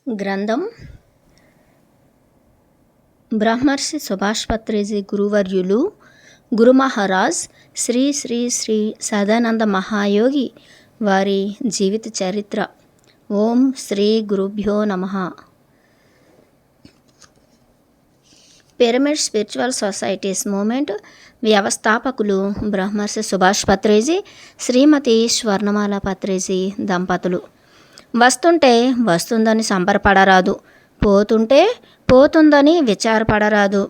గ్రంథం బ్రహ్మర్షి సుభాష్ పత్రిజీ గురువర్యులు గురు మహారాజ్ శ్రీ శ్రీ శ్రీ సదానంద మహాయోగి వారి జీవిత చరిత్ర. ఓం శ్రీ గురుభ్యో నమః. పిరమిడ్ స్పిరిచువల్ సొసైటీస్ మూమెంట్ వ్యవస్థాపకులు బ్రహ్మర్షి సుభాష్ పత్రిజీ, శ్రీమతి స్వర్ణమాల పత్రిజీ దంపతులు. వస్తుంటే వస్తుందని సంబరపడరాదు, పోతుంటే పోతుందని విచారపడరాదు.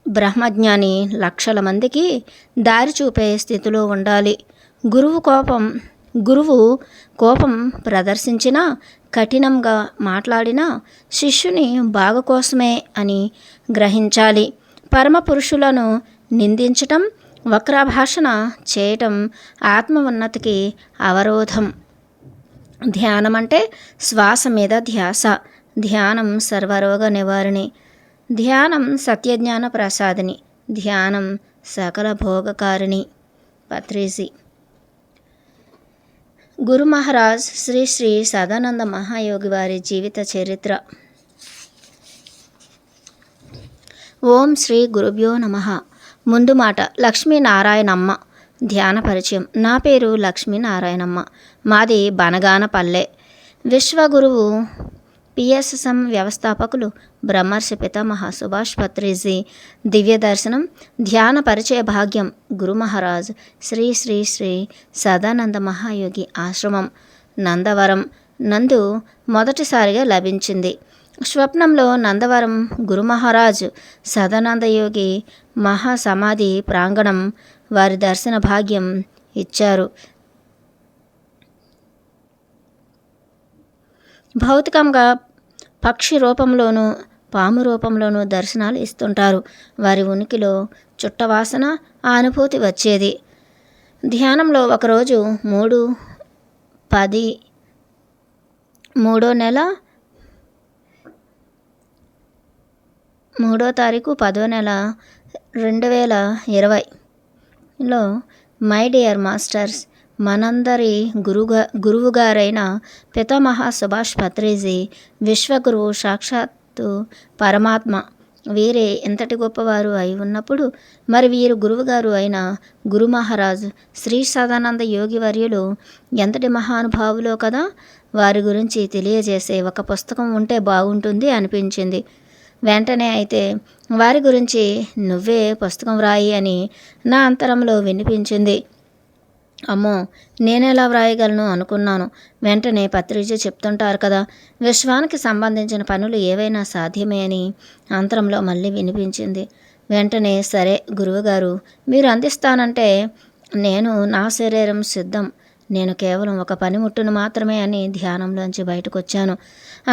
బ్రహ్మజ్ఞాని లక్షల మందికి దారి చూపే స్థితిలో ఉండాలి. గురువు కోపం ప్రదర్శించినా, కఠినంగా మాట్లాడినా శిష్యుని బాగు కోసమే అని గ్రహించాలి. పరమ పురుషులను నిందించటం, వక్రభాషణ చేయటం ఆత్మ ఉన్నతికి అవరోధం. ధ్యానం అంటే శ్వాస మీద ధ్యాస. ధ్యానం సర్వరోగ నివారిణి. ధ్యానం సత్యజ్ఞాన ప్రసాదిని. ధ్యానం సకల భోగకారిణి. పత్రిజీ. గురు మహారాజ్ శ్రీ శ్రీ సదానంద మహాయోగి వారి జీవిత చరిత్ర. ఓం శ్రీ గురుభ్యో నమః. ముందు మాట లక్ష్మీనారాయణమ్మ. ధ్యాన పరిచయం. నా పేరు లక్ష్మీనారాయణమ్మ. మాది బనగానపల్లె. విశ్వగురువు పిఎస్ఎం వ్యవస్థాపకులు బ్రహ్మర్షి పితామహ సుభాష్ పత్రిజీ దివ్య దర్శనం, ధ్యాన పరిచయ భాగ్యం గురు మహారాజ్ శ్రీ శ్రీ శ్రీ సదానంద మహాయోగి ఆశ్రమం నందవరం నందు మొదటిసారిగా లభించింది. స్వప్నంలో నందవరం గురు మహారాజ్ సదానందయోగి మహాసమాధి ప్రాంగణం వారి దర్శన భాగ్యం ఇచ్చారు. భౌతికంగా పక్షి రూపంలోనూ పాము రూపంలోనూ దర్శనాలు ఇస్తుంటారు. వారి ఉనికిలో చుట్టవాసన ఆ అనుభూతి వచ్చేది. ధ్యానంలో ఒకరోజు 3/10 3వ నెల 3వ తారీఖు 10వ నెల 2020లో మై డియర్ మాస్టర్స్, మనందరి గురువుగారైన పితామహ సుభాష్ పత్రిజీ విశ్వగురువు, సాక్షాత్తు పరమాత్మ. వీరే ఎంతటి గొప్పవారు అయి ఉన్నప్పుడు మరి వీరు గురువుగారు అయిన గురు మహారాజ్ శ్రీ సదానంద యోగి వర్యులు ఎంతటి మహానుభావులో కదా. వారి గురించి తెలియజేసే ఒక పుస్తకం ఉంటే బాగుంటుంది అనిపించింది. వెంటనే అయితే వారి గురించి నువ్వే పుస్తకం వ్రాయి అని నా అంతరంలో వినిపించింది. అమ్మో, నేనెలా వ్రాయగలను అనుకున్నాను. వెంటనే పత్రిజీ చెప్తుంటారు కదా, విశ్వానికి సంబంధించిన పనులు ఏవైనా సాధ్యమే అని అంతరంలో మళ్ళీ వినిపించింది. వెంటనే సరే గురువుగారు, మీరు అందిస్తానంటే నేను నా శరీరం సిద్ధం, నేను కేవలం ఒక పనిముట్టును మాత్రమే అని ధ్యానంలోంచి బయటకు వచ్చాను.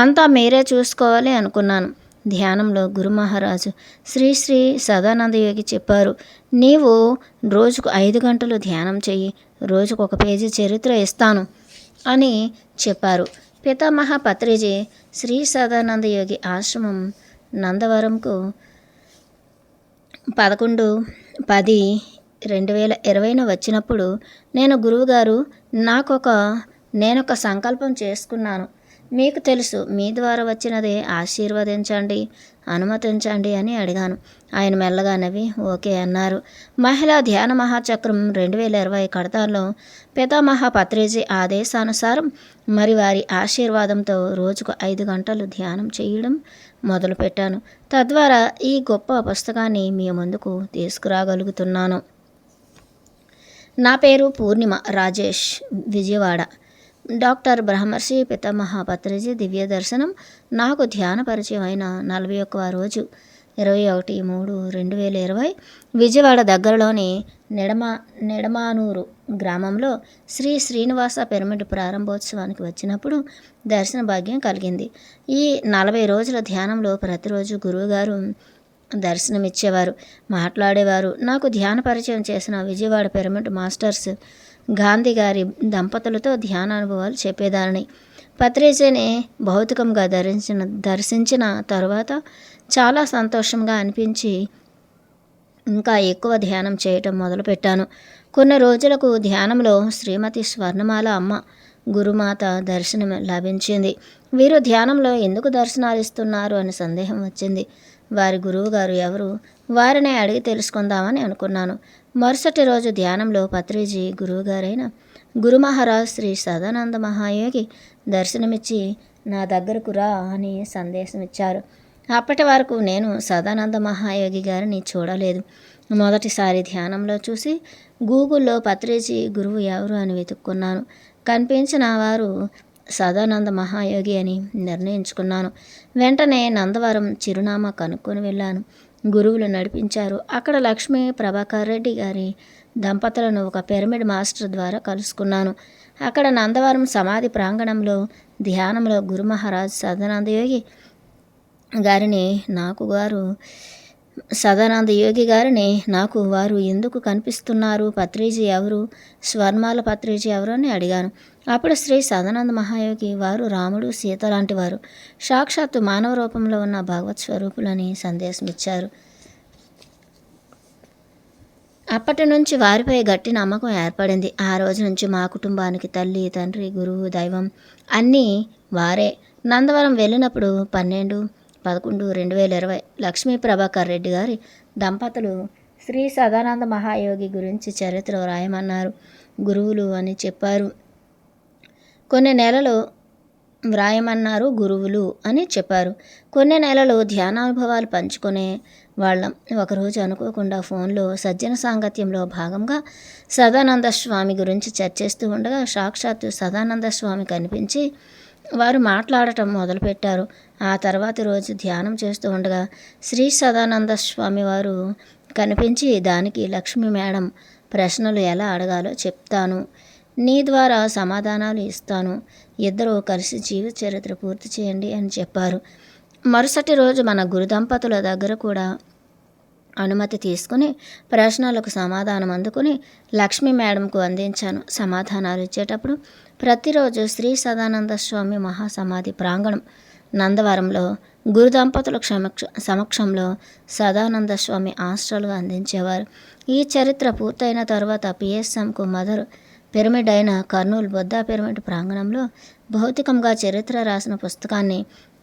అంతా మీరే చూసుకోవాలి అనుకున్నాను. ధ్యానంలో గురు మహారాజు శ్రీ శ్రీ సదానందయోగి చెప్పారు, నీవు రోజుకు 5 గంటలు ధ్యానం చెయ్యి, రోజుకు 1 పేజీ చరిత్ర ఇస్తాను అని చెప్పారు. పితామహ పత్రిజీ శ్రీ సదానందయోగి ఆశ్రమం నందవరంకు 11/10/2020 వచ్చినప్పుడు నేను గురువుగారు నేనొక సంకల్పం చేసుకున్నాను. మీకు తెలుసు, మీ ద్వారా వచ్చినదే ఆశీర్వదించండి, అనుమతించండి అని అడిగాను. ఆయన మెల్లగా నవ్వి ఓకే అన్నారు. మహిళా ధ్యాన మహాచక్రం 2020 కడతాల్లో పితామహ పత్రిజీ ఆదేశానుసారం మరి వారి ఆశీర్వాదంతో రోజుకు 5 గంటలు ధ్యానం చేయడం మొదలుపెట్టాను. తద్వారా ఈ గొప్ప పుస్తకాన్ని మీ ముందుకు తీసుకురాగలుగుతున్నాను. నా పేరు పూర్ణిమ రాజేష్, విజయవాడ. డాక్టర్ బ్రహ్మర్షి పితామహ పత్రిజీ దివ్య దర్శనం నాకు ధ్యాన పరిచయం అయిన 41వ రోజు 21/3/2020 విజయవాడ దగ్గరలోని నిడమానూరు గ్రామంలో శ్రీ శ్రీనివాస పిరమిడ్ ప్రారంభోత్సవానికి వచ్చినప్పుడు దర్శన భాగ్యం కలిగింది. ఈ 40 రోజుల ధ్యానంలో ప్రతిరోజు గురువుగారు దర్శనమిచ్చేవారు, మాట్లాడేవారు. నాకు ధ్యాన పరిచయం చేసిన విజయవాడ పిరమిడ్ మాస్టర్స్ గాంధీ గారి దంపతులతో ధ్యాన అనుభవాలు చెప్పేదాన్ని. పత్రిజీని భౌతికంగా దర్శించిన తరువాత చాలా సంతోషంగా అనిపించి ఇంకా ఎక్కువ ధ్యానం చేయటం మొదలుపెట్టాను. కొన్ని రోజులకు ధ్యానంలో శ్రీమతి స్వర్ణమాల అమ్మ గురుమాత దర్శనం లభించింది. వీరు ధ్యానంలో ఎందుకు దర్శనాలు ఇస్తున్నారు అని సందేహం వచ్చింది. వారి గురువుగారు ఎవరు, వారిని అడిగి తెలుసుకుందామని అనుకున్నాను. మరుసటి రోజు ధ్యానంలో పత్రిజీ గురువుగారైన గురు మహారాజ్ శ్రీ సదానంద మహాయోగి దర్శనమిచ్చి నా దగ్గరకు రా అని సందేశం ఇచ్చారు. అప్పటి వరకు నేను సదానంద మహాయోగి గారిని చూడలేదు. మొదటిసారి ధ్యానంలో చూసి గూగుల్లో పత్రిజీ గురువు ఎవరు అని వెతుక్కున్నాను. కనిపించిన వారు సదానంద మహాయోగి అని నిర్ణయించుకున్నాను. వెంటనే నందవరం చిరునామా కనుక్కొని వెళ్ళాను. గురువులు నడిపించారు. అక్కడ లక్ష్మీ ప్రభాకర్ రెడ్డి గారి దంపతులను ఒక పిరమిడ్ మాస్టర్ ద్వారా కలుసుకున్నాను. అక్కడ నందవరం సమాధి ప్రాంగణంలో ధ్యానంలో గురు మహారాజ్ సదానంద యోగి గారిని నాకు వారు ఎందుకు కనిపిస్తున్నారు, పత్రిజీ ఎవరు, స్వర్ణమాల పత్రిజీ ఎవరు అని అడిగాను. అప్పుడు శ్రీ సదానంద మహాయోగి వారు రాముడు సీత లాంటి వారు, సాక్షాత్తు మానవ రూపంలో ఉన్న భగవత్ స్వరూపులని సందేశం ఇచ్చారు. అప్పటి నుంచి వారిపై గట్టి నమ్మకం ఏర్పడింది. ఆ రోజు నుంచి మా కుటుంబానికి తల్లి, తండ్రి, గురువు, దైవం అన్నీ వారే. నందవరం వెళ్ళినప్పుడు 12/11/2020 లక్ష్మీ ప్రభాకర్ రెడ్డి గారి దంపతులు శ్రీ సదానంద మహాయోగి గురించి చరిత్ర వ్రాయమన్నారు. గురువులు అని చెప్పారు. కొన్ని నెలలు వ్రాయమన్నారు, గురువులు అని చెప్పారు. కొన్ని నెలలు ధ్యానానుభవాలు పంచుకునే వాళ్ళం. ఒకరోజు అనుకోకుండా ఫోన్లో సజ్జన సాంగత్యంలో భాగంగా సదానంద స్వామి గురించి చర్చిస్తూ ఉండగా సాక్షాత్తు సదానంద స్వామి కనిపించి వారు మాట్లాడటం మొదలుపెట్టారు. ఆ తర్వాతి రోజు ధ్యానం చేస్తూ ఉండగా శ్రీ సదానంద స్వామి వారు కనిపించి, దానికి లక్ష్మి మేడం ప్రశ్నలు ఎలా అడగాలో చెప్తాను, నీ ద్వారా సమాధానాలు ఇస్తాను, ఇద్దరూ కలిసి జీవిత చరిత్ర పూర్తి చేయండి అని చెప్పారు. మరుసటి రోజు మన గురు దంపతుల దగ్గర కూడా అనుమతి తీసుకుని ప్రశ్నలకు సమాధానం అందుకుని లక్ష్మీ మేడంకు అందించాను. సమాధానాలు ఇచ్చేటప్పుడు ప్రతిరోజు శ్రీ సదానంద స్వామి మహాసమాధి ప్రాంగణం నందవరంలో గురు దంపతుల సమక్షంలో సదానంద స్వామి హాస్టల్గా అందించేవారు. ఈ చరిత్ర పూర్తయిన తర్వాత పిఎస్ఎంకు మదర్ పిరమిడ్ అయిన కర్నూలు బుద్ధా పిరమిడ్ ప్రాంగణంలో భౌతికంగా చరిత్ర రాసిన పుస్తకాన్ని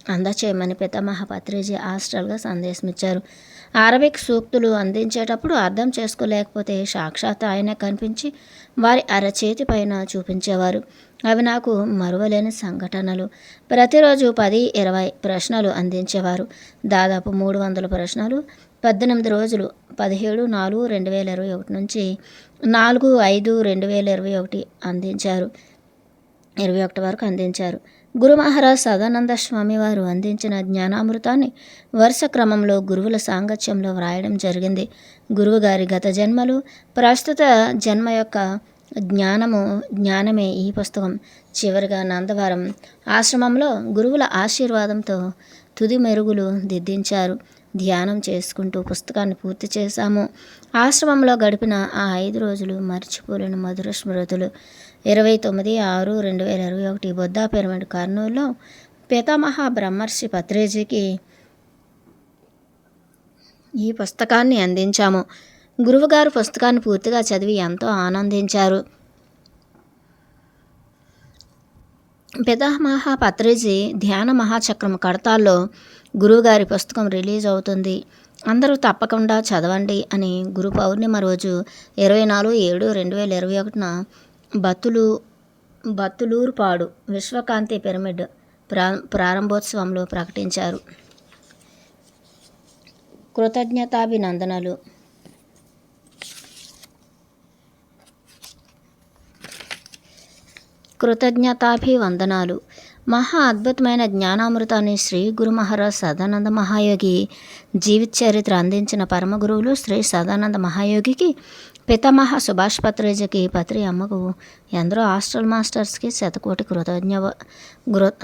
అందచేయమని పితామహ పత్రిజీ హాస్టల్గా సందేశమిచ్చారు. అరబిక్ సూక్తులు అందించేటప్పుడు అర్థం చేసుకోలేకపోతే సాక్షాత్ ఆయనే కనిపించి వారి అరచేతి పైన చూపించేవారు. అవి నాకు మరువలేని సంఘటనలు. ప్రతిరోజు 10-20 ప్రశ్నలు అందించేవారు. దాదాపు 300 ప్రశ్నలు 18 రోజులు 17/4/2021 నుంచి 4/5/2021 21 వరకు అందించారు. గురు మహారాజ్ సదానంద స్వామి వారు అందించిన జ్ఞానామృతాన్ని వరుస క్రమంలో గురువుల సాంగత్యంలో వ్రాయడం జరిగింది. గురువుగారి గత జన్మలు, ప్రస్తుత జన్మ యొక్క జ్ఞానమే ఈ పుస్తకం. చివరిగా నందవరం ఆశ్రమంలో గురువుల ఆశీర్వాదంతో తుది మెరుగులు దిద్దించారు. ధ్యానం చేసుకుంటూ పుస్తకాన్ని పూర్తి చేశాము. ఆశ్రమంలో గడిపిన ఆ 5 రోజులు మర్చిపోలేని మధుర స్మృతులు. 29/6/2021 బుద్ధా పిరమిడ్ కర్నూలులో పితామహ బ్రహ్మర్షి పత్రిజీకి ఈ పుస్తకాన్ని అందించాము. గురువుగారు పుస్తకాన్ని పూర్తిగా చదివి ఎంతో ఆనందించారు. పితామహ పత్రిజీ ధ్యాన మహాచక్రం కడతాల్లో గురువుగారి పుస్తకం రిలీజ్ అవుతుంది, అందరూ తప్పకుండా చదవండి అని గురు పౌర్ణిమ రోజు 24/7/2021 బత్తులూరుపాడు విశ్వకాంతి పిరమిడ్ ప్రారంభోత్సవంలో ప్రకటించారు. కృతజ్ఞతాభినందనలు. కృతజ్ఞతాభివందనాలు. మహా అద్భుతమైన జ్ఞానామృతాన్ని శ్రీ గురు మహారాజ్ సదానంద మహాయోగి జీవిత చరిత్ర అందించిన పరమ గురువులు శ్రీ సదానంద మహాయోగికి, పితామహ సుభాష్ పత్రిజీకి, పత్రి అమ్మకు, ఎందరో హాస్టల్ మాస్టర్స్కి శతకోటి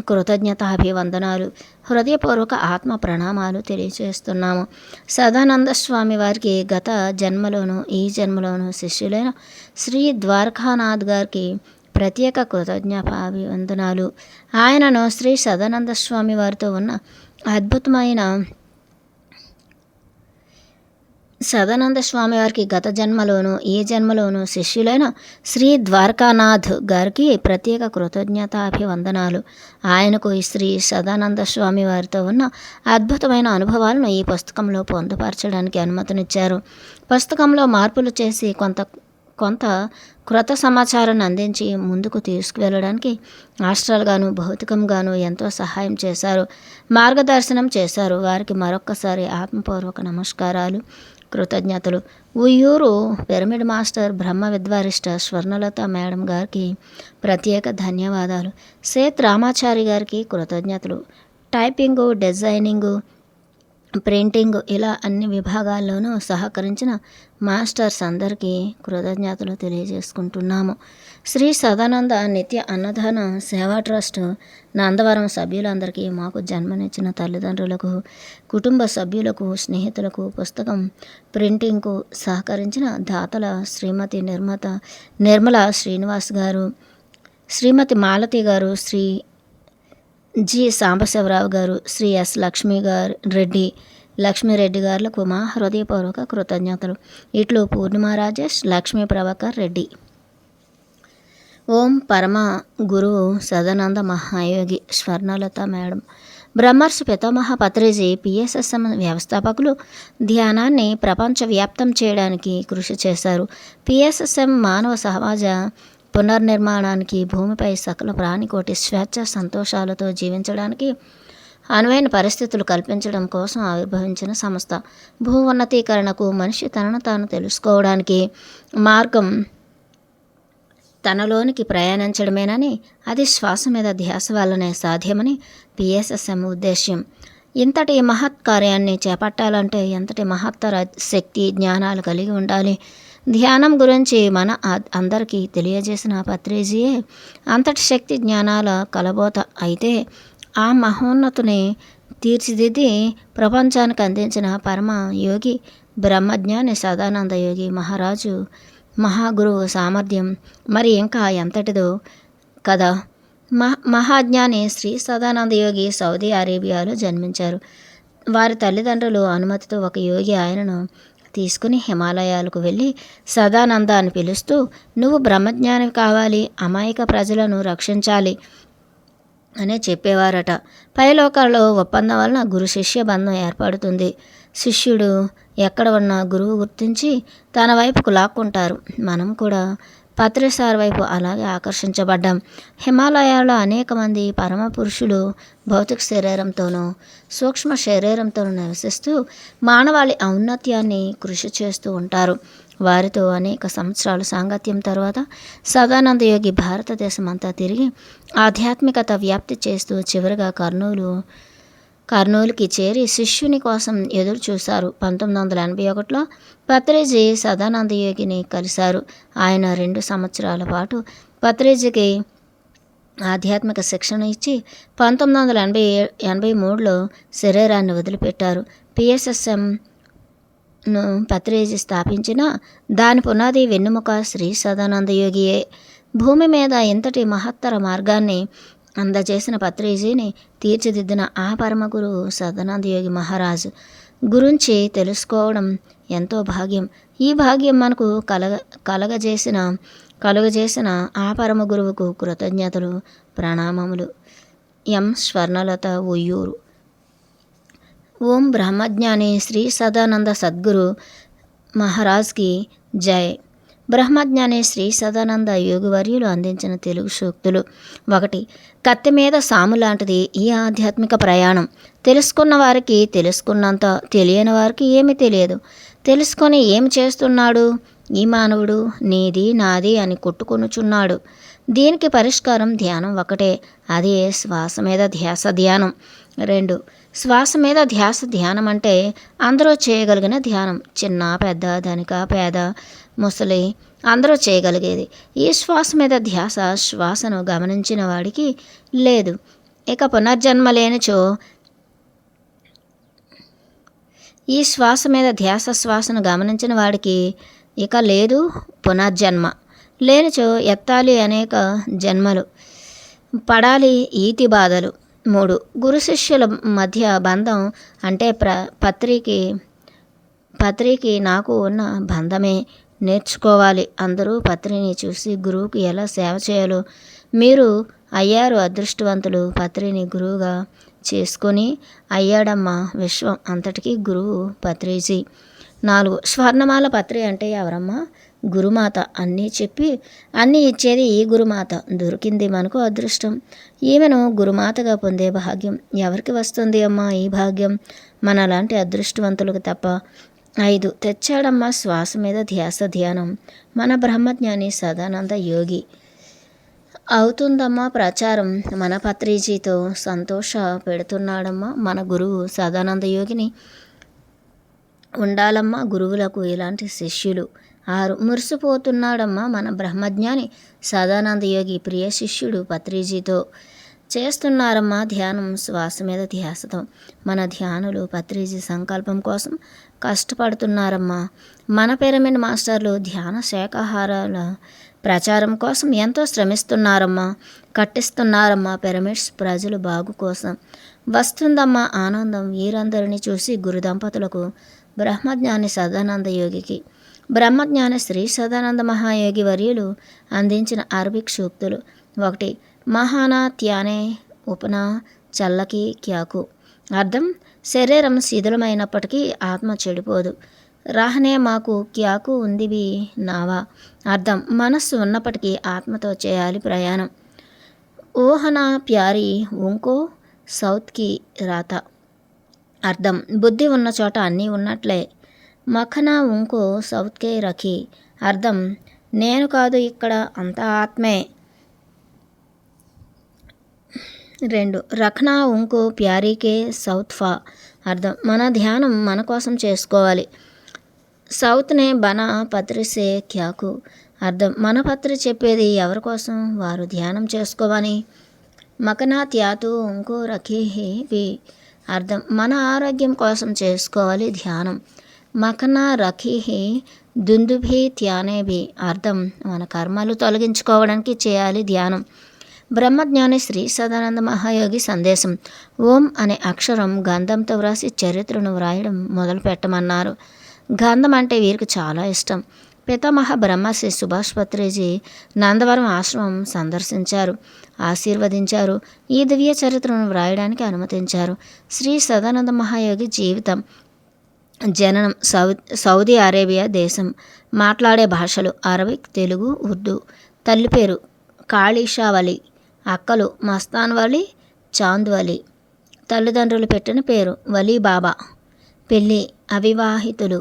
కృతజ్ఞతాభివందనాలు, హృదయపూర్వక ఆత్మ ప్రణామాలు తెలియజేస్తున్నాము. సదానంద స్వామి వారికి గత జన్మలోను ఈ జన్మలోను శిష్యులైన శ్రీ ద్వారకానాథ్ గారికి ప్రత్యేక కృతజ్ఞతాభివందనాలు. ఆయనను శ్రీ సదానంద స్వామి వారితో ఉన్న అద్భుతమైన సదానంద స్వామి వారికి గత జన్మలోను ఈ జన్మలోను శిష్యులైన శ్రీ ద్వారకానాథ్ గారికి ప్రత్యేక కృతజ్ఞతాభివందనాలు. ఆయనకు ఈ శ్రీ సదానంద స్వామి వారితో ఉన్న అద్భుతమైన అనుభవాలను ఈ పుస్తకంలో పొందుపరచడానికి అనుమతినిచ్చారు. పుస్తకంలో మార్పులు చేసి కొంత క్రొత్త సమాచారాన్ని అందించి ముందుకు తీసుకువెళ్ళడానికి ఆస్ట్రల్గాను భౌతికంగాను ఎంతో సహాయం చేశారు, మార్గదర్శనం చేశారు. వారికి మరొక్కసారి ఆత్మపూర్వక నమస్కారాలు, కృతజ్ఞతలు. ఉయ్యూరు పిరమిడ్ మాస్టర్ బ్రహ్మ విద్వారిష్ట స్వర్ణలత మేడం గారికి ప్రత్యేక ధన్యవాదాలు. సేత్ రామాచారి గారికి కృతజ్ఞతలు. టైపింగు, డిజైనింగు, ప్రింటింగ్ ఇలా అన్ని విభాగాల్లోనూ సహకరించిన మాస్టర్స్ అందరికీ కృతజ్ఞతలు తెలియజేసుకుంటున్నాము. శ్రీ సదానంద నిత్య అన్నదాన సేవా ట్రస్ట్ నందవరం సభ్యులందరికీ, మాకు జన్మనిచ్చిన తల్లిదండ్రులకు, కుటుంబ సభ్యులకు, స్నేహితులకు, పుస్తకం ప్రింటింగ్కు సహకరించిన దాతల శ్రీమతి నిర్మల శ్రీనివాస్ గారు, శ్రీమతి మాలతి గారు, శ్రీ జి సాంబశివరావు గారు, శ్రీ ఎస్ లక్ష్మీరెడ్డి గారులకు మా హృదయపూర్వక కృతజ్ఞతలు. ఇట్లు పూర్ణిమ రాజేష్, లక్ష్మీ ప్రభాకర్ రెడ్డి. ఓం పరమ గురువు సదానంద మహాయోగి స్వర్ణలత మేడం. బ్రహ్మర్షి పితామహ పత్రిజీ పిఎస్ఎస్ఎం వ్యవస్థాపకులు ధ్యానాన్ని ప్రపంచవ్యాప్తం చేయడానికి కృషి చేశారు. పిఎస్ఎస్ఎం మానవ సమాజ పునర్నిర్మాణానికి, భూమిపై సకల ప్రాణికోటి స్వేచ్ఛ సంతోషాలతో జీవించడానికి అనువైన పరిస్థితులు కల్పించడం కోసం ఆవిర్భవించిన సంస్థ. భూ ఉన్నతీకరణకు, మనిషి తనను తాను తెలుసుకోవడానికి మార్గం తనలోనికి ప్రయాణించడమేనని, అది శ్వాస మీద ధ్యాస వల్లనే సాధ్యమని పిఎస్ఎస్ఎం ఉద్దేశ్యం. ఇంతటి మహత్ కార్యాన్ని చేపట్టాలంటే ఎంతటి మహత్తర శక్తి జ్ఞానాలు కలిగి ఉండాలి. ధ్యానం గురించి మన అందరికీ తెలియజేసిన పత్రిజీయే అంతటి శక్తి జ్ఞానాల కలబోత అయితే, ఆ మహోన్నతుని తీర్చిదిద్ది ప్రపంచానికి అందించిన పరమ యోగి బ్రహ్మజ్ఞాని సదానంద యోగి మహారాజు మహాగురువు సామర్థ్యం మరి ఇంకా ఎంతటిదో కదా. మహాజ్ఞాని శ్రీ సదానంద యోగి సౌదీ అరేబియాలో జన్మించారు. వారి తల్లిదండ్రులు అనుమతితో ఒక యోగి ఆయనను తీసుకుని హిమాలయాలకు వెళ్ళి సదానంద అని పిలుస్తూ, నువ్వు బ్రహ్మజ్ఞాని కావాలి, అమాయక ప్రజలను రక్షించాలి అనే చెప్పేవారట. పైలోకాల్లో ఒప్పందం వలన గురు శిష్య బంధం ఏర్పడుతుంది. శిష్యుడు ఎక్కడ ఉన్నా గురువు గుర్తించి తన వైపుకు లాక్కుంటారు. మనం కూడా పత్రిసార్ వైపు అలాగే ఆకర్షించబడ్డాం. హిమాలయాల్లో అనేక మంది పరమ పురుషులు భౌతిక శరీరంతోనూ సూక్ష్మ శరీరంతోనూ నివసిస్తూ మానవాళి ఔన్నత్యాన్ని కృషి చేస్తూ ఉంటారు. వారితో అనేక సంవత్సరాల సాంగత్యం తర్వాత సదానంద యోగి భారతదేశం అంతా తిరిగి ఆధ్యాత్మికత వ్యాప్తి చేస్తూ చివరిగా కర్నూలుకి చేరి శిష్యుని కోసం ఎదురు చూశారు. 1981లో పత్రిజీ సదానంద యోగిని కలిశారు. ఆయన 2 సంవత్సరాల పత్రిజీకి ఆధ్యాత్మిక శిక్షణ ఇచ్చి 1983లో శరీరాన్ని వదిలిపెట్టారు. పిఎస్ఎస్ఎంను పత్రిజీ స్థాపించిన దాని పునాది వెన్నెముక శ్రీ సదానంద యోగియే. భూమి మీద ఇంతటి మహత్తర మార్గాన్ని అందజేసిన పత్రిజీని తీర్చిదిద్దిన ఆ పరమగురువు సదానంద యోగి మహారాజు గురించి తెలుసుకోవడం ఎంతో భాగ్యం. ఈ భాగ్యం మనకు కలుగజేసిన ఆ పరమ గురువుకు కృతజ్ఞతలు, ప్రణామములు. ఎం స్వర్ణలత, ఉయ్యూరు. ఓం బ్రహ్మజ్ఞాని శ్రీ సదానంద సద్గురు మహారాజ్కి జై. బ్రహ్మజ్ఞాని శ్రీ సదానంద యోగివర్యులు అందించిన తెలుగు సూక్తులు. 1. కత్తి మీద సాము లాంటిది ఈ ఆధ్యాత్మిక ప్రయాణం. తెలుసుకున్న వారికి తెలుసుకున్నంత, తెలియని వారికి ఏమీ తెలియదు. తెలుసుకొని ఏమి చేస్తున్నాడు ఈ మానవుడు? నీది నాది అని కొట్టుకొనుచున్నాడు. దీనికి పరిష్కారం ధ్యానం ఒకటే, అదే శ్వాస మీద ధ్యాస ధ్యానం. 2. శ్వాస మీద ధ్యాస ధ్యానం అంటే అందరూ చేయగలిగిన ధ్యానం. చిన్న, పెద్ద, ధనిక, పేద, ముసలి అందరూ చేయగలిగేది. ఈ శ్వాస మీద ధ్యాస శ్వాసను గమనించిన వాడికి లేదు. ఇక పునర్జన్మ లేనిచో ఈ శ్వాస మీద ధ్యాస శ్వాసను గమనించిన వాడికి ఇక లేదు పునర్జన్మ. లేనిచో ఎత్తాలి అనేక జన్మలు, పడాలి ఈతి బాధలు. 3. గురు శిష్యుల మధ్య బంధం అంటే పత్రికి నాకు ఉన్న బంధమే నేర్చుకోవాలి. అందరూ పత్రిని చూసి గురువుకు ఎలా సేవ చేయాలో మీరు అయ్యారు అదృష్టవంతులు. పత్రిని గురువుగా చేసుకొని అయ్యాడమ్మా విశ్వం అంతటికీ గురువు పత్రిజీ. 4 స్వర్ణమాల పత్రి అంటే ఎవరమ్మా? గురుమాత. అన్నీ చెప్పి అన్నీ ఇచ్చేది ఈ గురుమాత. దొరికింది మనకు అదృష్టం. ఈమెను గురుమాతగా పొందే భాగ్యం ఎవరికి వస్తుంది అమ్మా ఈ భాగ్యం? మనలాంటి అదృష్టవంతులకు తప్ప. 5 తెచ్చాడమ్మా శ్వాస మీద ధ్యాస ధ్యానం. మన బ్రహ్మజ్ఞాని సదానంద యోగి అవుతుందమ్మా ప్రచారం. మన పత్రిజీతో సంతోష పెడుతున్నాడమ్మా మన గురువు సదానంద యోగిని. ఉండాలమ్మా గురువులకు ఇలాంటి శిష్యులు. 6 మురిసిపోతున్నాడమ్మా మన బ్రహ్మజ్ఞాని సదానంద యోగి ప్రియ శిష్యుడు పత్రిజీతో. చేస్తున్నారమ్మా ధ్యానం శ్వాస మీద ధ్యాసతో. మన ధ్యానులు పత్రిజీ సంకల్పం కోసం కష్టపడుతున్నారమ్మా. మన పిరమిడ్ మాస్టర్లు ధ్యాన శాకాహారాల ప్రచారం కోసం ఎంతో శ్రమిస్తున్నారమ్మా. కట్టిస్తున్నారమ్మా పిరమిడ్స్ ప్రజలు బాగు కోసం. వస్తుందమ్మా ఆనందం వీరందరినీ చూసి గురు దంపతులకు, బ్రహ్మజ్ఞాని సదానంద యోగికి. బ్రహ్మజ్ఞాని శ్రీ సదానంద మహాయోగి వర్యులు అందించిన అరబిక్ సూక్తులు. 1 మహానా త్యానే ఉపనా చల్లకి క్యాకు. అర్థం శరీరం శిథిలమైనప్పటికీ ఆత్మ చెడిపోదు. రాహనే మాకు క్యాకు ఉందివి నావా. అర్థం మనస్సు ఉన్నప్పటికీ ఆత్మతో చేయాలి ప్రయాణం. ఓహనా ప్యారీ ఉంకో సౌత్కి రాత. అర్థం బుద్ధి ఉన్న చోట అన్నీ ఉన్నట్లే. మఖనా ఉంకో సౌత్కే రఖి. అర్థం నేను కాదు ఇక్కడ అంతా ఆత్మే. 2 రఖనా ఉంకో ప్యారీకే సౌత్ఫా. అర్థం మన ధ్యానం మన కోసం చేసుకోవాలి. సౌత్నే బనా పత్రిసే క్యాకు. అర్థం మన పత్రి చెప్పేది ఎవరి కోసం వారు ధ్యానం చేసుకోవాలి. మకనా త్యాతు ఉంకో రఖీహి వి. అర్థం మన ఆరోగ్యం కోసం చేసుకోవాలి ధ్యానం. మకనా రఖీహి దుందుభి త్యానేభి. అర్థం మన కర్మలు తొలగించుకోవడానికి చేయాలి ధ్యానం. బ్రహ్మజ్ఞాని శ్రీ సదానంద మహాయోగి సందేశం. ఓం అనే అక్షరం గంధంతో వ్రాసి చరిత్రను వ్రాయడం మొదలు పెట్టమన్నారు. గంధం అంటే వీరికి చాలా ఇష్టం. పితామహ బ్రహ్మశ్రీ సుభాష్ పత్రిజీ నందవరం ఆశ్రమం సందర్శించారు, ఆశీర్వదించారు. ఈ దివ్య చరిత్రను వ్రాయడానికి అనుమతించారు. శ్రీ సదానంద మహాయోగి జీవితం. జననం సౌదీ అరేబియా దేశం. మాట్లాడే భాషలు అరబిక్, తెలుగు, ఉర్దూ. తల్లి పేరు కాళీషావలి. అక్కలు మస్తాన్ వలి, చాంద్ వలి. తల్లిదండ్రులు పెట్టిన పేరు వలీ బాబా. పెళ్ళి అవివాహితులు.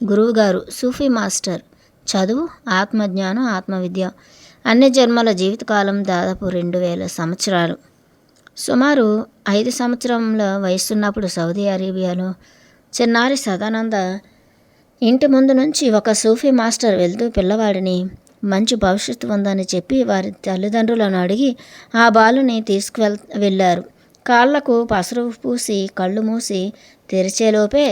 గురువుగారు సూఫీ మాస్టర్. చదువు ఆత్మజ్ఞానం, ఆత్మవిద్య. అన్ని జన్మల జీవితకాలం దాదాపు 2000 సంవత్సరాలు. సుమారు 5 సంవత్సరముల వయసున్నప్పుడు సౌదీ అరేబియాలో చిన్నారి సదానంద ఇంటి ముందు నుంచి ఒక సూఫీ మాస్టర్ వెళ్తూ పిల్లవాడిని మంచి భవిష్యత్తు ఉందని చెప్పి వారి తల్లిదండ్రులను అడిగి ఆ బాలుని వెళ్ళారు. కాళ్లకు పసరు పూసి కళ్ళు మూసి తెరిచేలోపే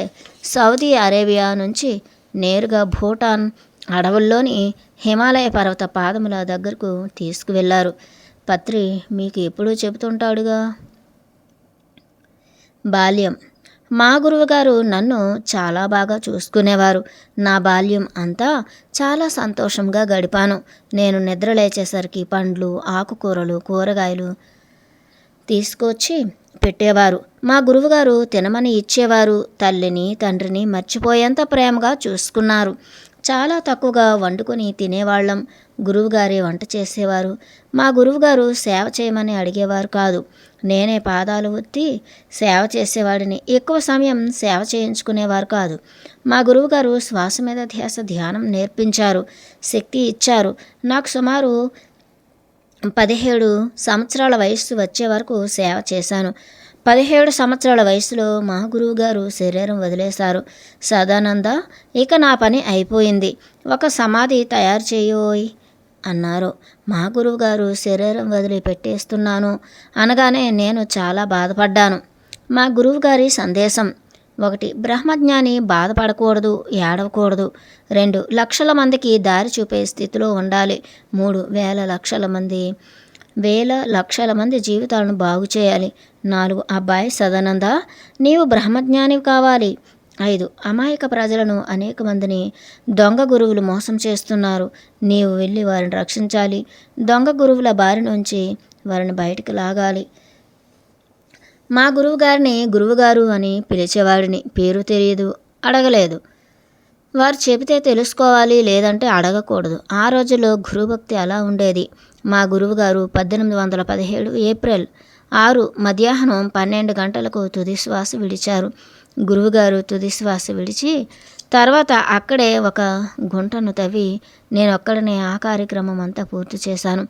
సౌదీ అరేబియా నుంచి నేరుగా భూటాన్ అడవుల్లోని హిమాలయ పర్వత పాదముల దగ్గరకు తీసుకువెళ్లారు. పత్రి మీకు ఎప్పుడూ చెబుతుంటాడుగా. బాల్యం. మా గురువుగారు నన్ను చాలా బాగా చూసుకునేవారు. నా బాల్యం అంతా చాలా సంతోషంగా గడిపాను. నేను నిద్ర లేచేసరికి పండ్లు, ఆకుకూరలు, కూరగాయలు తీసుకొచ్చి పెట్టేవారు. మా గురువుగారు తినమని ఇచ్చేవారు. తల్లిని తండ్రిని మర్చిపోయేంత ప్రేమగా చూసుకున్నారు. చాలా తక్కువగా వండుకొని తినేవాళ్ళం. గురువుగారే వంట చేసేవారు. మా గురువుగారు సేవ చేయమని అడిగేవారు కాదు. నేనే పాదాలు ఒత్తి సేవ చేసేవాడిని. ఎక్కువ సమయం సేవ చేయించుకునేవారు కాదు. మా గురువుగారు శ్వాస మీద ధ్యాస ధ్యానం నేర్పించారు, శక్తి ఇచ్చారు. నాకు సుమారు 17 సంవత్సరాల వయస్సు వచ్చే వరకు సేవ చేశాను. 17 సంవత్సరాల వయసులో మా గురువుగారు శరీరం వదిలేశారు. సదానంద, ఇక నా పని అయిపోయింది, ఒక సమాధి తయారు చేయోయ్ అన్నారు. మా గురువుగారు శరీరం వదిలి పెట్టేస్తున్నాను అనగానే నేను చాలా బాధపడ్డాను. మా గురువుగారి సందేశం. 1 బ్రహ్మజ్ఞాని బాధపడకూడదు, ఏడవకూడదు. 2 లక్షల మందికి దారి చూపే స్థితిలో ఉండాలి. 3 వేల లక్షల మంది జీవితాలను బాగు చేయాలి. 4 అబ్బాయి సదానంద, నీవు బ్రహ్మజ్ఞానివి కావాలి. 5. అమాయక ప్రజలను అనేక మందిని దొంగ గురువులు మోసం చేస్తున్నారు. నీవు వెళ్ళి వారిని రక్షించాలి. దొంగ గురువుల బారి నుంచి వారిని బయటికి లాగాలి. మా గురువుగారిని గురువుగారు అని పిలిచేవాడిని. పేరు తెలియదు, అడగలేదు. వారు చెబితే తెలుసుకోవాలి, లేదంటే అడగకూడదు. ఆ రోజుల్లో గురుభక్తి అలా ఉండేది. మా గురువుగారు 1817 ఏప్రిల్ 6 మధ్యాహ్నం 12 గంటలకు తుది శ్వాస విడిచారు. గురువుగారు తుది శ్వాస విడిచి తర్వాత అక్కడే ఒక గుంటను తవ్వి నేనొక్కడనే ఆ కార్యక్రమం అంతా పూర్తి చేశాను.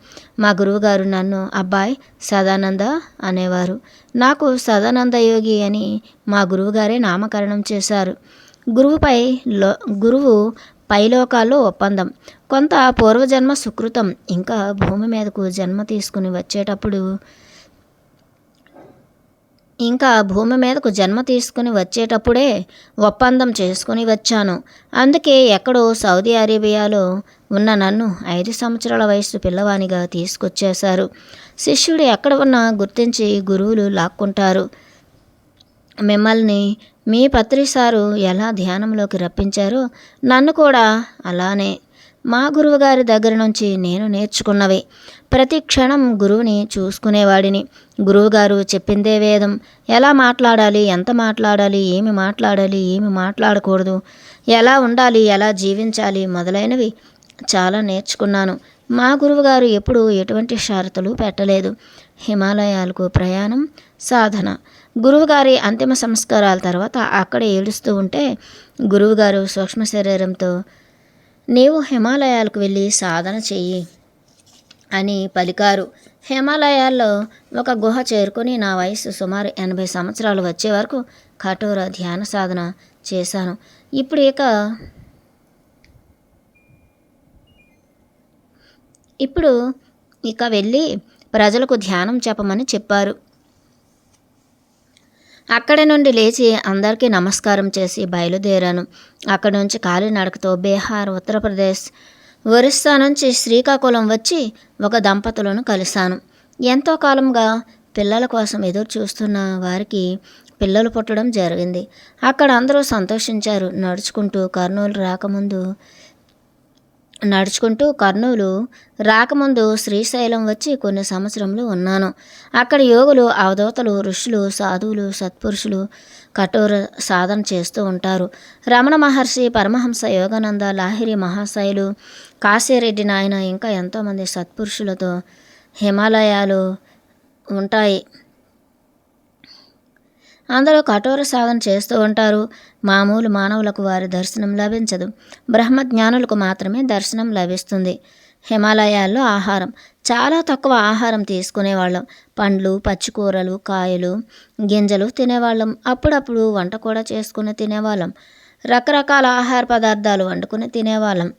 మా గురువుగారు నన్ను అబ్బాయి సదానంద అనేవారు. నాకు సదానంద యోగి అని మా గురువుగారే నామకరణం చేశారు. గురువు పైలోకాల్లో ఒప్పందం. కొంత పూర్వజన్మ సుకృతం. ఇంకా భూమి మీదకు జన్మ తీసుకుని వచ్చేటప్పుడే ఒప్పందం చేసుకుని వచ్చాను. అందుకే ఎక్కడో సౌదీ అరేబియాలో ఉన్న నన్ను 5 సంవత్సరాల వయసు పిల్లవానిగా తీసుకొచ్చేశారు. శిష్యుడు ఎక్కడ ఉన్నా గుర్తించి గురువులు లాక్కుంటారు. మిమ్మల్ని మీ పత్రిసారు ఎలా ధ్యానంలోకి రప్పించారో నన్ను కూడా అలానే. మా గురువుగారి దగ్గర నుంచి నేను నేర్చుకున్నవి. ప్రతి క్షణం గురువుని చూసుకునేవాడిని. గురువుగారు చెప్పిందే వేదం. ఎలా మాట్లాడాలి, ఎంత మాట్లాడాలి, ఏమి మాట్లాడాలి, ఏమి మాట్లాడకూడదు, ఎలా ఉండాలి, ఎలా జీవించాలి మొదలైనవి చాలా నేర్చుకున్నాను. మా గురువుగారు ఎప్పుడూ ఎటువంటి షరతులు పెట్టలేదు. హిమాలయాలకు ప్రయాణం, సాధన. గురువుగారి అంతిమ సంస్కారాల తర్వాత అక్కడే ఏడుస్తూ ఉంటే గురువుగారు సూక్ష్మ శరీరంతో నీవు హిమాలయాలకు వెళ్ళి సాధన చెయ్యి అని పలికారు. హిమాలయాల్లో ఒక గుహ చేరుకొని నా వయసు సుమారు 80 సంవత్సరాలు వచ్చే వరకు కఠోర ధ్యాన సాధన చేశాను. ఇప్పుడు ఇక వెళ్ళి ప్రజలకు ధ్యానం చెప్పమని చెప్పారు. అక్కడి నుండి లేచి అందరికీ నమస్కారం చేసి బయలుదేరాను. అక్కడి నుంచి కాలినడకతో బీహార్, ఉత్తరప్రదేశ్, ఒరిస్సా నుంచి శ్రీకాకుళం వచ్చి ఒక దంపతులను కలిశాను. ఎంతో కాలంగా పిల్లల కోసం ఎదురు చూస్తున్న వారికి పిల్లలు పుట్టడం జరిగింది. అక్కడ అందరూ సంతోషించారు. నడుచుకుంటూ కర్నూలు రాకముందు శ్రీశైలం వచ్చి కొన్ని సంవత్సరములు ఉన్నాను. అక్కడ యోగులు, అవధూతలు, ఋషులు, సాధువులు, సత్పురుషులు కఠోర సాధన చేస్తూ ఉంటారు. రమణ మహర్షి, పరమహంస యోగానంద, లాహిరి మహాశయులు, కాశీరెడ్డి నాయన ఇంకా ఎంతోమంది సత్పురుషులతో హిమాలయాలు ఉంటాయి. అందరూ కఠోర సాధన చేస్తూ ఉంటారు. మామూలు మానవులకు వారి దర్శనం లభించదు. బ్రహ్మజ్ఞానులకు మాత్రమే దర్శనం లభిస్తుంది. హిమాలయాల్లో ఆహారం చాలా తక్కువ. ఆహారం తీసుకునేవాళ్ళం. పండ్లు, పచ్చికూరలు, కాయలు, గింజలు తినేవాళ్ళం. అప్పుడప్పుడు వంట కూడా చేసుకుని తినేవాళ్ళం. రకరకాల ఆహార పదార్థాలు వండుకుని తినేవాళ్ళం.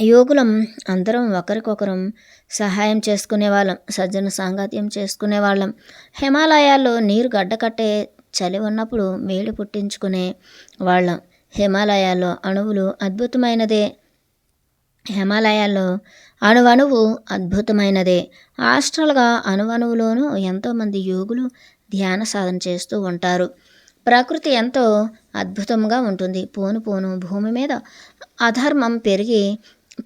యోగులం అందరం ఒకరికొకరం సహాయం చేసుకునేవాళ్ళం. సజ్జన సాంగత్యం చేసుకునేవాళ్ళం. హిమాలయాల్లో నీరు గడ్డకట్టే చలి ఉన్నప్పుడు వేడి పుట్టించుకునే వాళ్ళం. హిమాలయాల్లో అణువణువు అద్భుతమైనదే. ఆస్ట్రల్గా అణువణువులోనూ ఎంతోమంది యోగులు ధ్యాన సాధన చేస్తూ ఉంటారు. ప్రకృతి ఎంతో అద్భుతంగా ఉంటుంది. పోను పోను భూమి మీద అధర్మం పెరిగి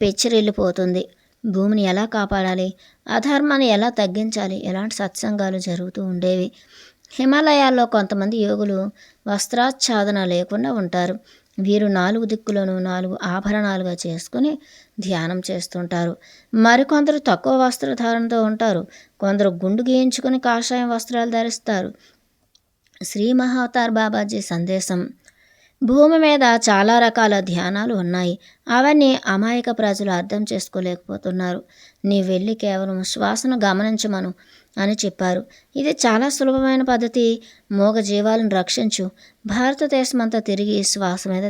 పెచ్చిరెళ్ళిపోతుంది. భూమిని ఎలా కాపాడాలి, అధర్మాన్ని ఎలా తగ్గించాలి, ఎలాంటి సత్సంగాలు జరుగుతూ ఉండేవి. హిమాలయాల్లో కొంతమంది యోగులు వస్త్రాచ్ఛాదన లేకుండా ఉంటారు. వీరు 4 దిక్కులను 4 ఆభరణాలుగా చేసుకుని ధ్యానం చేస్తుంటారు. మరికొందరు తక్కువ వస్త్రధారణతో ఉంటారు. కొందరు గుండు గీయించుకుని కాషాయం వస్త్రాలు ధరిస్తారు. శ్రీ మహావతార్ బాబాజీ సందేశం. భూమి మీద చాలా రకాల ధ్యానాలు ఉన్నాయి. అవన్నీ అమాయక ప్రజలు అర్థం చేసుకోలేకపోతున్నారు. నీ వెళ్ళి కేవలం శ్వాసను గమనించమను అని చెప్పారు. ఇది చాలా సులభమైన పద్ధతి. మూగ జీవాలను రక్షించు. భారతదేశమంతా తిరిగి శ్వాస మీద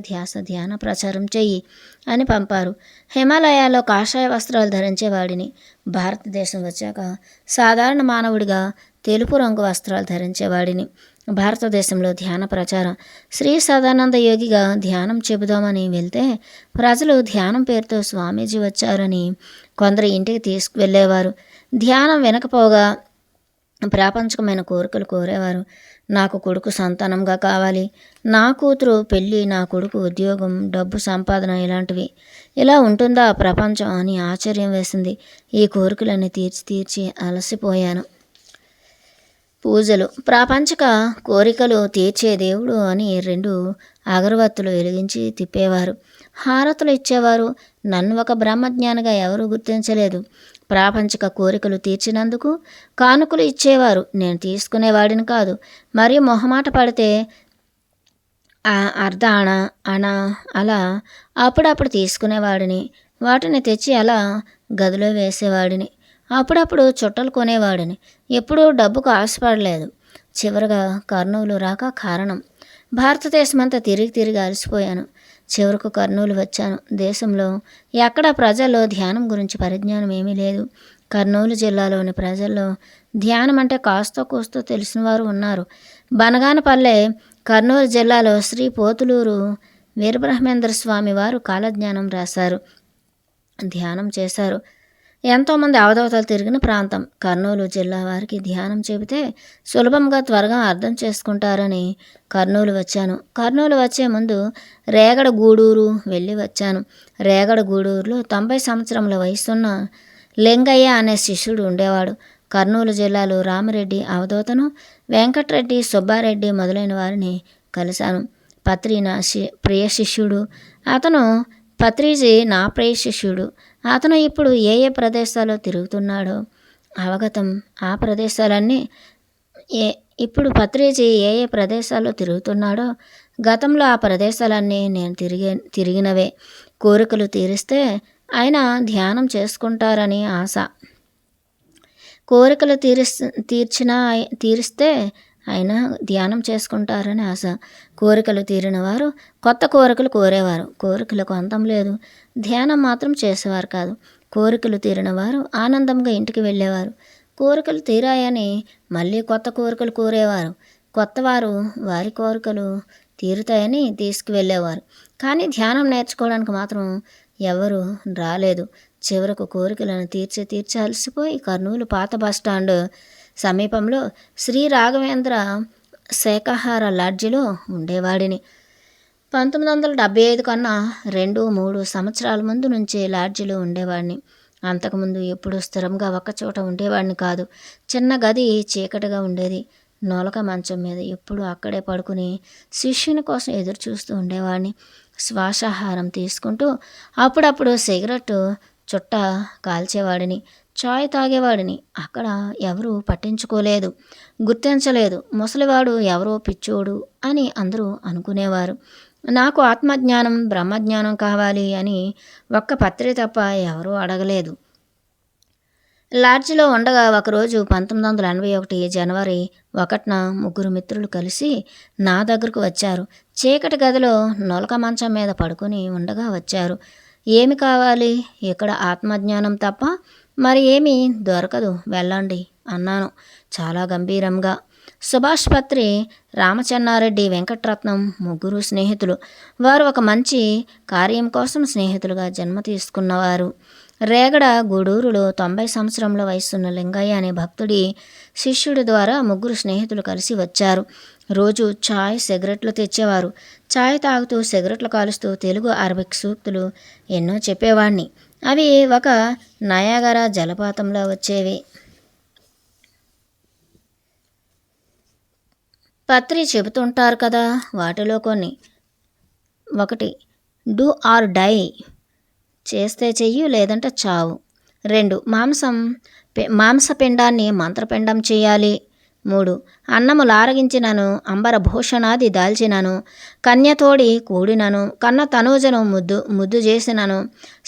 ధ్యాన ప్రచారం చెయ్యి అని పంపారు. హిమాలయాల్లో కాషాయ వస్త్రాలు ధరించేవాడిని. భారతదేశం వచ్చాక సాధారణ మానవుడిగా తెలుపు రంగు వస్త్రాలు ధరించేవాడిని. భారతదేశంలో ధ్యాన ప్రచారం. శ్రీ సదానంద యోగిగా ధ్యానం చెబుదామని వెళ్తే ప్రజలు ధ్యానం పేరుతో స్వామీజీ వచ్చారని కొందరు ఇంటికి తీసుకువెళ్ళేవారు. ధ్యానం వినకపోగా ప్రాపంచికమైన కోరికలు కోరేవారు. నాకు కొడుకు సంతానంగా కావాలి, నా కూతురు పెళ్ళి, నా కొడుకు ఉద్యోగం, డబ్బు సంపాదన ఇలాంటివి. ఇలా ఉంటుందా ప్రపంచం అని ఆశ్చర్యం వేసింది. ఈ కోరికలన్నీ తీర్చి అలసిపోయాను. పూజలు. ప్రాపంచిక కోరికలు తీర్చే దేవుడు అని 2 అగరవత్తులు వెలిగించి తిప్పేవారు. హారతులు ఇచ్చేవారు. నన్ను ఒక బ్రహ్మజ్ఞానిగా ఎవరూ గుర్తించలేదు. ప్రాపంచిక కోరికలు తీర్చినందుకు కానుకలు ఇచ్చేవారు. నేను తీసుకునేవాడిని కాదు. మరి మొహమాట పడితే అర్ధ అణ అలా అప్పుడప్పుడు తీసుకునేవాడిని. వాటిని తెచ్చి అలా గదిలో వేసేవాడిని. అప్పుడప్పుడు చుట్టలు కొనేవాడిని. ఎప్పుడూ డబ్బుకు ఆశపడలేదు. చివరగా కర్నూలు రాక కారణం. భారతదేశమంతా తిరిగి అలసిపోయాను. చివరకు కర్నూలు వచ్చాను. దేశంలో ఎక్కడ ప్రజల్లో ధ్యానం గురించి పరిజ్ఞానం ఏమీ లేదు. కర్నూలు జిల్లాలోని ప్రజల్లో ధ్యానం అంటే కాస్తో కూస్తో తెలిసిన వారు ఉన్నారు. బనగానపల్లె కర్నూలు జిల్లాలో శ్రీ పోతులూరు వీరబ్రహ్మేంద్ర స్వామి వారు కాలజ్ఞానం రాశారు, ధ్యానం చేశారు. ఎంతోమంది అవధవతలు తిరిగిన ప్రాంతం. కర్నూలు జిల్లా వారికి ధ్యానం చెబితే సులభంగా త్వరగా అర్థం చేసుకుంటారని కర్నూలు వచ్చాను. కర్నూలు వచ్చే ముందు రేగడ గూడూరు వెళ్ళి వచ్చాను. రేగడ గూడూరులో 90 సంవత్సరముల వయసున్న లింగయ్య అనే శిష్యుడు ఉండేవాడు. కర్నూలు జిల్లాలో రామిరెడ్డి అవధూతను, వెంకటరెడ్డి, సుబ్బారెడ్డి మొదలైన వారిని కలిశాను. పత్రి నా ప్రియ శిష్యుడు. అతను పత్రిజీ నా ప్రియ శిష్యుడు. అతను ఇప్పుడు ఏ ప్రదేశాల్లో తిరుగుతున్నాడో అవగతం. ఆ ప్రదేశాలన్నీ ఇప్పుడు పత్రిజీ ఏ ప్రదేశాల్లో తిరుగుతున్నాడో గతంలో ఆ ప్రదేశాలన్నీ నేను తిరిగినవే. కోరికలు తీరిస్తే ఆయన ధ్యానం చేసుకుంటారని ఆశ. కోరికలు తీరిస్తే ఆయన ధ్యానం చేసుకుంటారని ఆశ. కోరికలు తీరిన వారు కొత్త కోరికలు కోరేవారు. కోరికలకు అంతం లేదు. ధ్యానం మాత్రం చేసేవారు కాదు. కోరికలు తీరిన వారు ఆనందంగా ఇంటికి వెళ్ళేవారు. కోరికలు తీరాయని మళ్ళీ కొత్త కోరికలు కోరేవారు. కొత్తవారు వారి కోరికలు తీరుతాయని తీసుకువెళ్ళేవారు. కానీ ధ్యానం నేర్చుకోవడానికి మాత్రం ఎవరు రాలేదు. చివరకు కోరికలను తీర్చి అలసిపోయి కర్నూలు పాత బస్టాండ్ సమీపంలో శ్రీ రాఘవేంద్ర శాకాహార లాడ్జిలో ఉండేవాడిని. 1975 కన్నా 2-3 సంవత్సరాల ముందు నుంచి లాడ్జిలో ఉండేవాడిని. అంతకుముందు ఎప్పుడు స్థిరంగా ఒక్కచోట ఉండేవాడిని కాదు. చిన్న గది చీకటిగా ఉండేది. నొలక మంచం మీద ఎప్పుడు అక్కడే పడుకుని శిష్యుని కోసం ఎదురు చూస్తూ ఉండేవాడిని. శ్వాసాహారం తీసుకుంటూ అప్పుడప్పుడు సిగరెట్ చుట్ట కాల్చేవాడిని. చాయ్ తాగేవాడిని. అక్కడ ఎవరూ పట్టించుకోలేదు, గుర్తించలేదు. ముసలివాడు ఎవరో పిచ్చోడు అని అందరూ అనుకునేవారు. నాకు ఆత్మజ్ఞానం, బ్రహ్మజ్ఞానం కావాలి అని ఒక్క పత్రి తప్ప ఎవరూ అడగలేదు. లాడ్జిలో ఉండగా ఒకరోజు 1981 జనవరి 1న 3 మిత్రులు కలిసి నా దగ్గరకు వచ్చారు. చీకటి గదిలో నొలక మంచం మీద పడుకుని ఉండగా వచ్చారు. ఏమి కావాలి? ఇక్కడ ఆత్మజ్ఞానం తప్ప మరి ఏమీ దొరకదు, వెళ్ళండి అన్నాను చాలా గంభీరంగా. సుభాష్ పత్రి, రామచెన్నారెడ్డి, వెంకటరత్నం 3 స్నేహితులు. వారు ఒక మంచి కార్యం కోసం స్నేహితులుగా జన్మ తీసుకున్నవారు. రేగడ గూడూరులో 90 సంవత్సరముల వయసున్న లింగయ్య అనే భక్తుడి శిష్యుడి ద్వారా 3 స్నేహితులు కలిసి వచ్చారు. రోజు చాయ్, సిగరెట్లు తెచ్చేవారు. చాయ్ తాగుతూ సిగరెట్లు కాలుస్తూ తెలుగు, అరబిక్ సూక్తులు ఎన్నో చెప్పేవాణ్ణి. అవి ఒక నయాగరా జలపాతంలో వచ్చేవి. పత్రి చెబుతుంటారు కదా, వాటిలో కొన్ని. 1 డూ ఆర్ డై, చేస్తే చెయ్యు లేదంటే చావు. 2 మాంసపిండాన్ని మంత్రపిండం చేయాలి. 3 అన్నము లారగించినను, అంబర భూషణాది దాల్చినను, కన్యతోడి కూడినను, కన్న తనూజను ముద్దు చేసినను,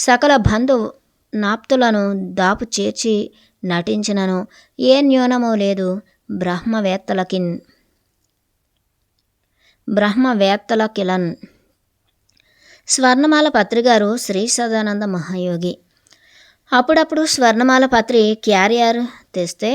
సకల బంధు నాప్తులను దాపు చేర్చి నటించినను ఏ న్యూనము లేదు బ్రహ్మవేత్తలకిలన్. స్వర్ణమాల పత్రిగారు శ్రీ సదానంద మహాయోగి. అప్పుడప్పుడు స్వర్ణమాల పత్రి క్యారియర్ తెస్తే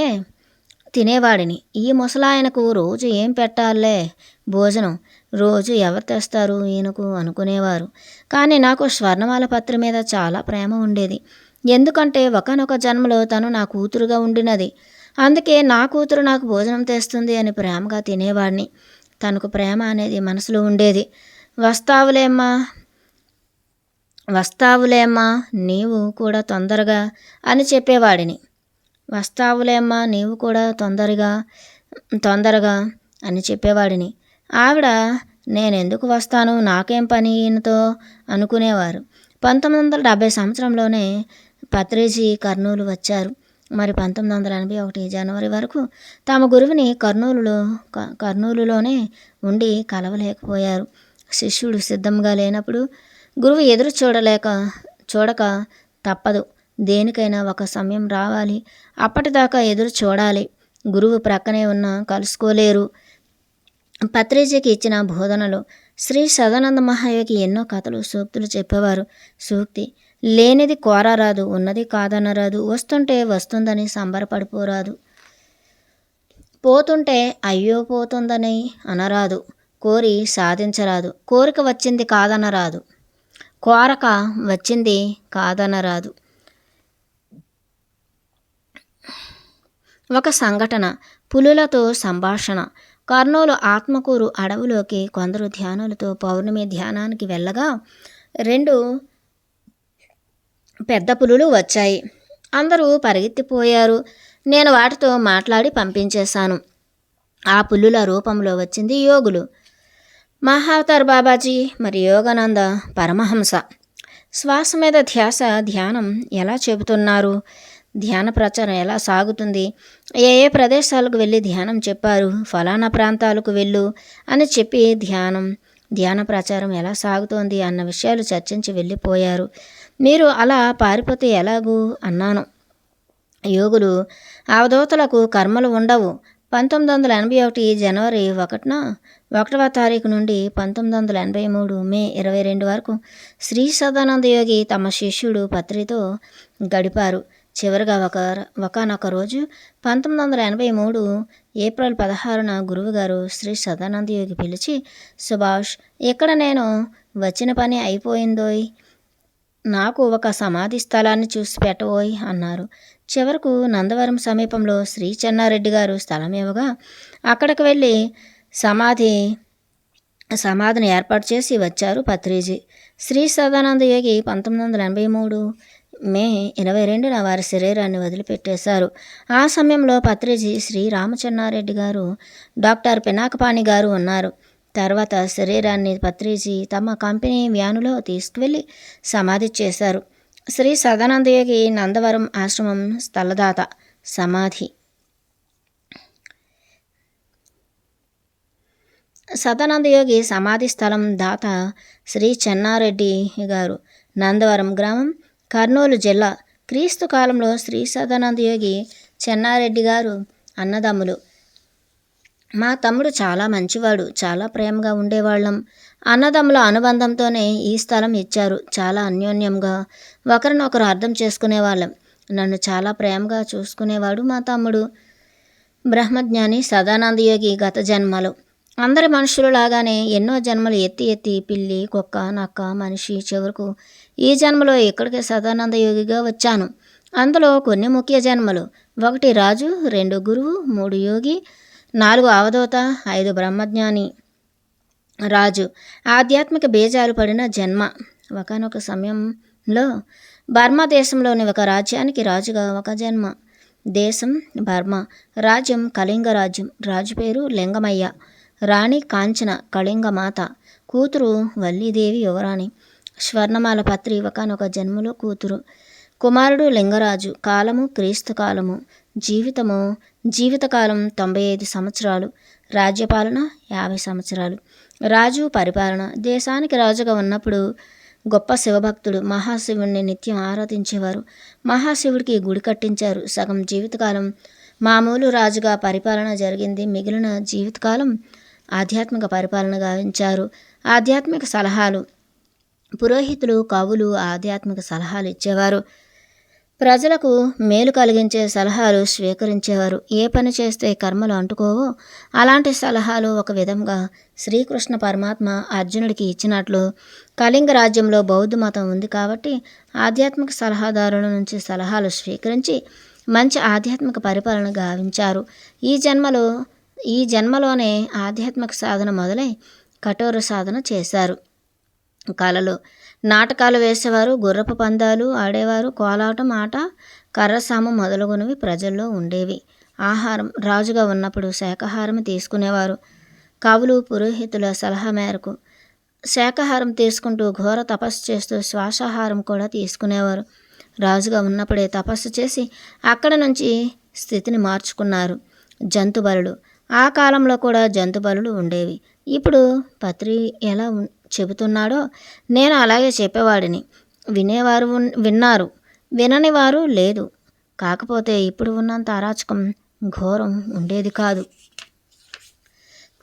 తినేవాడిని. ఈ ముసలాయనకు రోజు ఏం పెట్టాలే భోజనం, రోజు ఎవరు తెస్తారు ఈయనకు అనుకునేవారు. కానీ నాకు స్వర్ణమాల పత్రి మీద చాలా ప్రేమ ఉండేది. ఎందుకంటే ఒకనొక జన్మలో తను నా కూతురుగా ఉండినది. అందుకే నా కూతురు నాకు భోజనం తెస్తుంది అని ప్రేమగా తినేవాడిని. తనకు ప్రేమ అనేది మనసులో ఉండేది. వస్తావులేమ్మా వస్తావులేమ్మా నీవు కూడా తొందరగా అని చెప్పేవాడిని. వస్తావులేమ్మా నీవు కూడా తొందరగా అని చెప్పేవాడిని. ఆవిడ నేనెందుకు వస్తాను, నాకేం పని ఈయనతో అనుకునేవారు. 1970 సంవత్సరంలోనే పత్రిజీ కర్నూలు వచ్చారు. మరి 1981 జనవరి వరకు తమ గురువుని కర్నూలులోనే ఉండి కలవలేకపోయారు. శిష్యుడు సిద్ధంగా లేనప్పుడు గురువు ఎదురు చూడక తప్పదు. దేనికైనా ఒక సమయం రావాలి. అప్పటిదాకా ఎదురు చూడాలి. గురువు ప్రక్కనే ఉన్నా కలుసుకోలేరు. పత్రిజీకి ఇచ్చిన బోధనలు. శ్రీ సదానంద మహాయోగి ఎన్నో కథలు, సూక్తులు చెప్పేవారు. సూక్తి: లేనిది కోరరాదు, ఉన్నది కాదనరాదు, వస్తుంటే వస్తుందని సంబరపడిపోరాదు, పోతుంటే అయ్యో పోతుందని అనరాదు, కోరి సాధించరాదు, కోరిక వచ్చింది కాదనరాదు, కోరక వచ్చింది కాదనరాదు. ఒక సంఘటన. పులులతో సంభాషణ. కర్నూలు ఆత్మకూరు అడవిలోకి కొందరు ధ్యానులతో పౌర్ణమి ధ్యానానికి వెళ్ళగా 2 పెద్ద పులులు వచ్చాయి. అందరూ పరిగెత్తిపోయారు. నేను వాటితో మాట్లాడి పంపించేశాను. ఆ పులుల రూపంలో వచ్చింది యోగులు. మహావతార్ బాబాజీ మరి యోగానంద పరమహంస. శ్వాస మీద ధ్యాస ధ్యానం ఎలా చెబుతున్నారు? ధ్యాన ప్రచారం ఎలా సాగుతుంది? ఏ ఏ ప్రదేశాలకు వెళ్ళి ధ్యానం చెప్పారు? ఫలానా ప్రాంతాలకు వెళ్ళు అని చెప్పి ధ్యాన ప్రచారం ఎలా సాగుతోంది అన్న విషయాలు చర్చించి వెళ్ళిపోయారు. మీరు అలా పారిపోతే ఎలాగూ అన్నాను. యోగులు అవధూతలకు కర్మలు ఉండవు. 1981 జనవరి 1వ తారీఖు నుండి 1983 మే 22 వరకు శ్రీ సదానంద యోగి తమ శిష్యుడు పత్రితో గడిపారు. చివరిగా ఒకనొక రోజు 1983 ఏప్రిల్ 16న గురువుగారు శ్రీ సదానంద యోగి పిలిచి, సుభాష్, ఇక్కడ నేను వచ్చిన పని అయిపోయిందోయ్, నాకు ఒక సమాధి స్థలాన్ని చూసి పెట్టబోయ్ అన్నారు. చివరకు నందవరం సమీపంలో శ్రీ చెన్నారెడ్డి గారు స్థలం ఇవ్వగా అక్కడికి వెళ్ళి సమాధిని ఏర్పాటు చేసి వచ్చారు పత్రిజీ. శ్రీ సదానంద యోగి 1983 మే 22న వారి శరీరాన్ని వదిలిపెట్టేశారు. ఆ సమయంలో పత్రిజీ, శ్రీ రామచెన్నారెడ్డి గారు, డాక్టర్ పినాకపాణి గారు ఉన్నారు. తర్వాత శరీరాన్ని పత్రిజీ తమ కంపెనీ వ్యానులో తీసుకువెళ్ళి సమాధి చేశారు. శ్రీ సదానంద యోగి నందవరం ఆశ్రమం స్థలదాత. సమాధి. సదానంద యోగి సమాధి స్థలం దాత శ్రీ చెన్నారెడ్డి గారు, నందవరం గ్రామం, కర్నూలు జిల్లా. క్రీస్తు కాలంలో శ్రీ సదానంద యోగి, చెన్నారెడ్డి గారు అన్నదమ్ములు. మా తమ్ముడు చాలా మంచివాడు, చాలా ప్రేమగా ఉండేవాళ్ళం. అన్నదమ్ముల అనుబంధంతోనే ఈ స్థలం ఇచ్చారు. చాలా అన్యోన్యంగా ఒకరినొకరు అర్థం చేసుకునేవాళ్ళం. నన్ను చాలా ప్రేమగా చూసుకునేవాడు మా తమ్ముడు. బ్రహ్మజ్ఞాని సదానంద యోగి గత జన్మలు. అందరి మనుషులు లాగానే ఎన్నో జన్మలు ఎత్తి పిల్లి, కుక్క, నక్క, మనిషి, చివరకు ఈ జన్మలో ఇక్కడికి సదానంద యోగిగా వచ్చాను. అందులో కొన్ని ముఖ్య జన్మలు. 1 రాజు, 2 గురువు, 3 యోగి, 4 అవధూత, 5 బ్రహ్మజ్ఞాని. రాజు ఆధ్యాత్మిక బీజాలు పడిన జన్మ. ఒకనొక సమయంలో బర్మా దేశంలోని ఒక రాజ్యానికి రాజుగా ఒక జన్మ. దేశం బర్మా, రాజ్యం కళింగ రాజ్యం. రాజు పేరు లింగమయ్య, రాణి కాంచన కళింగమాత, కూతురు వల్లీదేవి యువరాణి. స్వర్ణమాల పత్రి ఒకనొక జన్మలో కూతురు. కుమారుడు లింగరాజు. కాలము క్రీస్తు కాలము. జీవితకాలం 95 సంవత్సరాలు. రాజ్యపాలన 50 సంవత్సరాలు. రాజు పరిపాలన. దేశానికి రాజుగా ఉన్నప్పుడు గొప్ప శివభక్తుడు. మహాశివుణ్ణి నిత్యం ఆరాధించేవారు. మహాశివుడికి గుడి కట్టించారు. సగం జీవితకాలం మామూలు రాజుగా పరిపాలన జరిగింది. మిగిలిన జీవితకాలం ఆధ్యాత్మిక పరిపాలన గావించారు. ఆధ్యాత్మిక సలహాలు. పురోహితులు, కవులు ఆధ్యాత్మిక సలహాలు ఇచ్చేవారు. ప్రజలకు మేలు కలిగించే సలహాలు స్వీకరించేవారు. ఏ పని చేస్తే కర్మలు అంటుకోవో అలాంటి సలహాలు ఒక విధంగా శ్రీకృష్ణ పరమాత్మ అర్జునుడికి ఇచ్చినట్లు. కళింగ రాజ్యంలో బౌద్ధ మతం ఉంది కాబట్టి ఆధ్యాత్మిక సలహాదారుల నుంచి సలహాలు స్వీకరించి మంచి ఆధ్యాత్మిక పరిపాలన గావించారు. ఈ జన్మలోనే ఆధ్యాత్మిక సాధన మొదలై కఠోర సాధన చేశారు. కళలు, నాటకాలు వేసేవారు, గుర్రపు పందాలు ఆడేవారు, కోలాటం ఆట, కర్రసాము మొదలగునవి ప్రజల్లో ఉండేవి. ఆహారం, రాజుగా ఉన్నప్పుడు శాకాహారం తీసుకునేవారు. కవులు, పురోహితుల సలహా మేరకు శాకాహారం తీసుకుంటూ ఘోర తపస్సు చేస్తూ శ్వాసాహారం కూడా తీసుకునేవారు. రాజుగా ఉన్నప్పుడే తపస్సు చేసి అక్కడ నుంచి స్థితిని మార్చుకున్నారు. జంతు బలులు, ఆ కాలంలో కూడా జంతు బలులు ఉండేవి. ఇప్పుడు పత్రి ఎలా చెబుతున్నాడో నేను అలాగే చెప్పేవాడిని. వినేవారు విన్నారు, వినని వారు లేదు. కాకపోతే ఇప్పుడు ఉన్నంత అరాచకం, ఘోరం ఉండేది కాదు.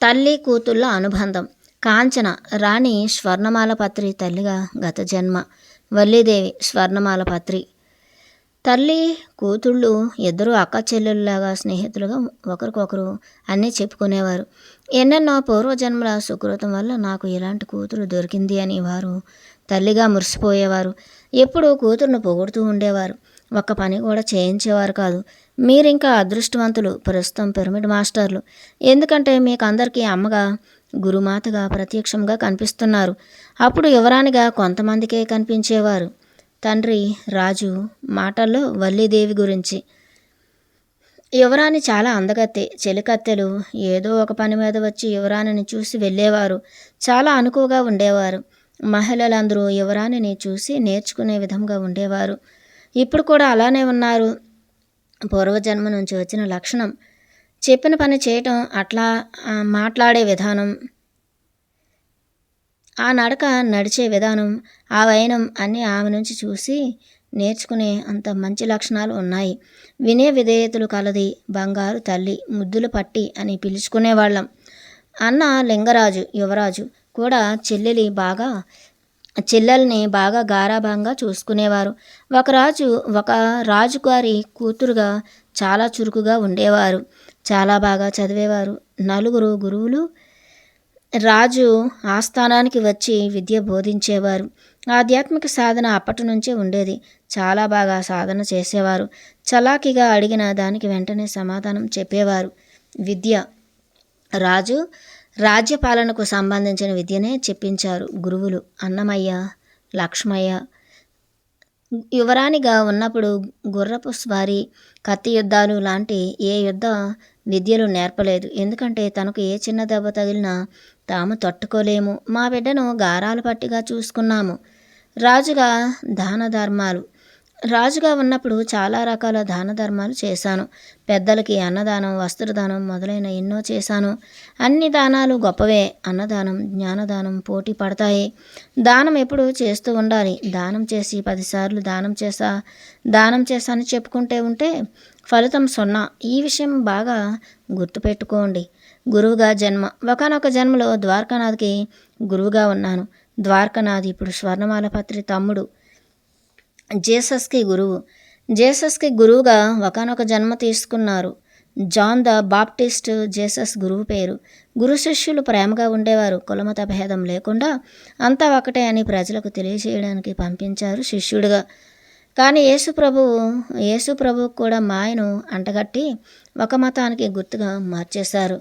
తల్లి కూతుళ్ళ అనుబంధం. కాంచన రాణి స్వర్ణమాల పత్రి తల్లిగా గత జన్మ, వల్లీదేవి స్వర్ణమాల పత్రి. తల్లి కూతుళ్ళు ఇద్దరు అక్క చెల్లెళ్ళలాగా స్నేహితులుగా ఒకరికొకరు అన్నీ చెప్పుకునేవారు. ఎన్నెన్నో పూర్వజన్మల సుకృతం వల్ల నాకు ఇలాంటి కూతురు దొరికింది అని వారు తల్లిగా మురిసిపోయేవారు. ఎప్పుడూ కూతురును పొగుడుతూ ఉండేవారు. ఒక్క పని కూడా చేయించేవారు కాదు. మీరింకా అదృష్టవంతులు ప్రస్తుతం పిరమిడ్ మాస్టర్లు. ఎందుకంటే మీకు అందరికీ అమ్మగా, గురుమాతగా ప్రత్యక్షంగా కనిపిస్తున్నారు. అప్పుడు యువరాణిగా కొంతమందికే కనిపించేవారు. తండ్రి రాజు మాటల్లో వల్లీదేవి గురించి. యువరాణి చాలా అందగత్తె. చెలికత్తెలు ఏదో ఒక పని మీద వచ్చి యువరాణిని చూసి వెళ్ళేవారు. చాలా అనుకువగా ఉండేవారు. మహిళలందరూ యువరాణిని చూసి నేర్చుకునే విధంగా ఉండేవారు. ఇప్పుడు కూడా అలానే ఉన్నారు. పూర్వజన్మ నుంచి వచ్చిన లక్షణం. చెప్పిన పని చేయటం, అట్లా మాట్లాడే విధానం, ఆ నడక, నడిచే విధానం, ఆ వైనం అన్నీ ఆమె నుంచి చూసి నేర్చుకునే అంత మంచి లక్షణాలు ఉన్నాయి. వినయ విధేయతలు కలది. బంగారు తల్లి, ముద్దులు పట్టి అని పిలుచుకునేవాళ్ళం. అన్న లింగరాజు యువరాజు కూడా చెల్లెల్ని బాగా గారాభంగా చూసుకునేవారు. ఒక రాజుగారి కూతురుగా చాలా చురుకుగా ఉండేవారు. చాలా బాగా చదివేవారు. 4 గురువులు రాజు ఆస్థానానికి వచ్చి విద్య బోధించేవారు. ఆధ్యాత్మిక సాధన అప్పటి నుంచే ఉండేది. చాలా బాగా సాధన చేసేవారు. చలాకీగా అడిగిన దానికి వెంటనే సమాధానం చెప్పేవారు. విద్య, రాజు రాజ్యపాలనకు సంబంధించిన విద్యనే చెప్పించారు గురువులు అన్నమయ్య, లక్ష్మయ్య. యువరాణిగా ఉన్నప్పుడు గుర్రపు స్వారీ, కత్తి యుద్ధాలు లాంటి ఏ యుద్ధ విద్యలు నేర్పలేదు. ఎందుకంటే తనకు ఏ చిన్న దెబ్బ తగిలినా తాము తట్టుకోలేము. మా బిడ్డను గారాల పట్టిగా చూసుకున్నాము. రాజుగా ఉన్నప్పుడు చాలా రకాల దాన ధర్మాలు చేశాను. పెద్దలకి అన్నదానం, వస్త్రదానం మొదలైన ఎన్నో చేశాను. అన్ని దానాలు గొప్పవే. అన్నదానం, జ్ఞానదానం పోటీ పడతాయి. దానం ఎప్పుడు చేస్తూ ఉండాలి. దానం చేసి 10 సార్లు దానం చేశాను చెప్పుకుంటే ఉంటే ఫలితం 0. ఈ విషయం బాగా గుర్తుపెట్టుకోండి. గురువుగా జన్మ. ఒకానొక జన్మలో ద్వారకానాథ్కి గురువుగా ఉన్నాను. ద్వారకానాథ్ ఇప్పుడు స్వర్ణమాల పత్రి తమ్ముడు. జీసస్కి గురువుగా ఒకానొక జన్మ తీసుకున్నారు. జాన్ ద బాప్టిస్ట్ జీసస్ గురువు పేరు. గురు శిష్యులు ప్రేమగా ఉండేవారు. కులమత భేదం లేకుండా అంతా ఒకటే అని ప్రజలకు తెలియజేయడానికి పంపించారు శిష్యుడిగా. కానీ యేసు ప్రభువు కూడా మాయను అంటగట్టి ఒక మతానికి గుర్తుగా మార్చేశారు.